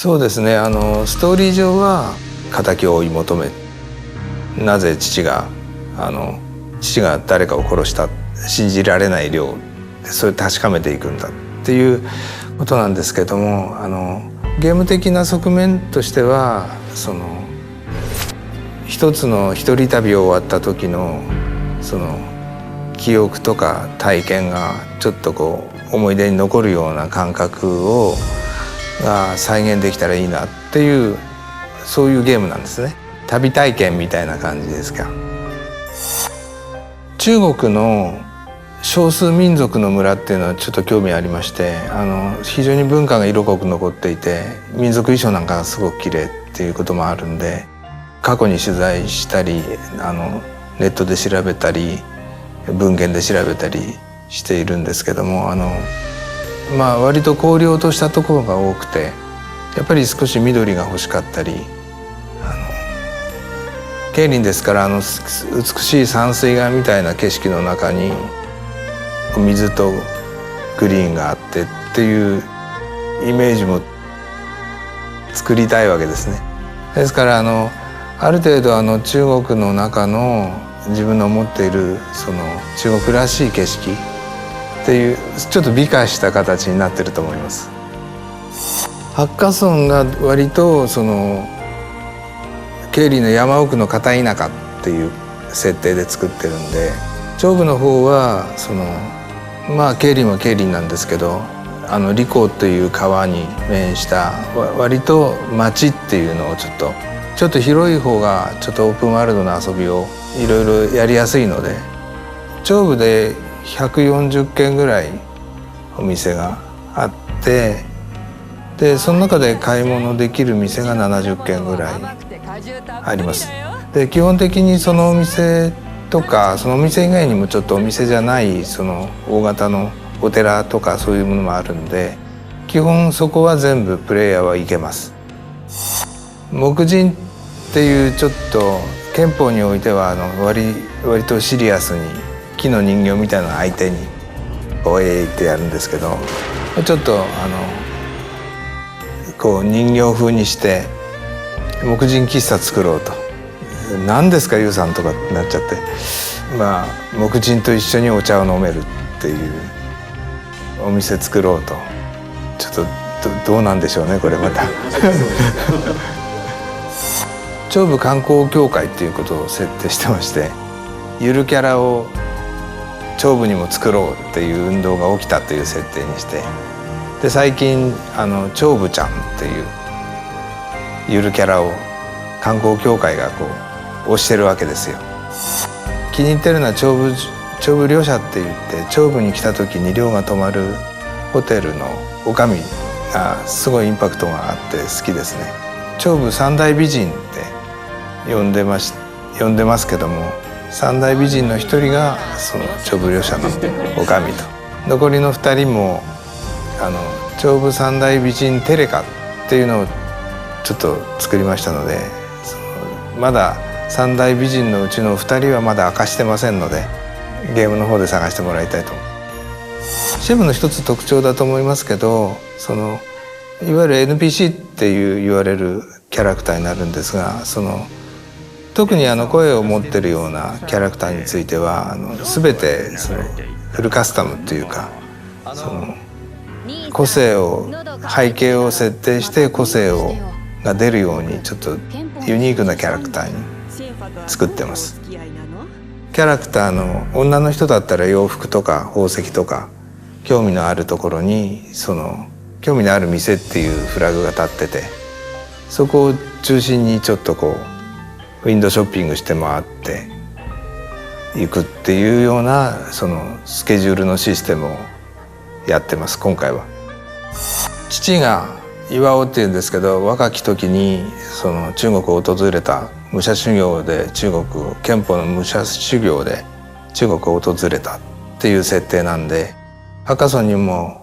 そうですね、ストーリー上は敵を追い求め、なぜ父が誰かを殺した、信じられない量、それを確かめていくんだっていうことなんですけども、ゲーム的な側面としては一つの一人旅を終わった時の記憶とか体験がちょっと思い出に残るような感覚が再現できたらいいなっていう、そういうゲームなんですね。旅体験みたいな感じですか。中国の少数民族の村っていうのはちょっと興味ありまして、非常に文化が色濃く残っていて、民族衣装なんかがすごく綺麗っていうこともあるんで、過去に取材したりネットで調べたり文献で調べたりしているんですけども、割と荒涼としたところが多くて、やっぱり少し緑が欲しかったり、桂林ですから美しい山水画みたいな景色の中に水とグリーンがあってっていうイメージも作りたいわけですね。ですからある程度中国の中の自分の持っている中国らしい景色っていうちょっと美化した形になってると思います。ハッカソンが割と桂林の山奥の片田舎っていう設定で作ってるんで、長部の方は桂林は桂林なんですけど、利口という川に面した割と町っていうのをちょっと広い方がちょっとオープンワールドの遊びをいろいろやりやすいので、長部で140軒ぐらいお店があって、でその中で買い物できる店が70軒ぐらいあります。で基本的にそのお店とかそのお店以外にもちょっとお店じゃない大型のお寺とかそういうものもあるんで、基本そこは全部プレイヤーは行けます。木人っていうちょっと憲法においては割とシリアスに木の人形みたいなの相手におえいってやるんですけど、ちょっと人形風にして木人喫茶作ろうと。何ですかユウさんとかってなっちゃって、木人と一緒にお茶を飲めるっていうお店作ろうと。ちょっとどうなんでしょうねこれまた長部観光協会っていうことを設定してまして、ゆるキャラを長部にも作ろうっていう運動が起きたという設定にして、で最近長部ちゃんっていうゆるキャラを観光協会が推してるわけですよ。気に入ってるのは長部寮舎って言って、長部に来た時に寮が泊まるホテルの女将がすごいインパクトがあって好きですね。長部三大美人って呼んでますけども、三大美人の一人がその長部寮舎の女将と、残りの2人も長部三大美人テレカっていうのをちょっと作りましたので、まだ三大美人のうちの2人はまだ明かしてませんので、ゲームの方で探してもらいたいと。シェムの一つ特徴だと思いますけど、いわゆる NPC って言われるキャラクターになるんですが、特に声を持ってるようなキャラクターについては全てフルカスタムっていうか、個性を背景を設定して個性が出るようにちょっとユニークなキャラクターに作ってます。キャラクターの女の人だったら洋服とか宝石とか興味のあるところに興味のある店っていうフラグが立ってて、そこを中心にちょっとウィンドウショッピングして回っていくっていうようなスケジュールのシステムをやってます今回は。父が岩尾っていうんですけど、若き時に中国を訪れた武者修行で憲法の武者修行で中国を訪れたっていう設定なんで、ハッカソンにも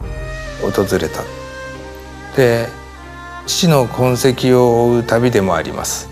訪れた。で父の痕跡を追う旅でもあります。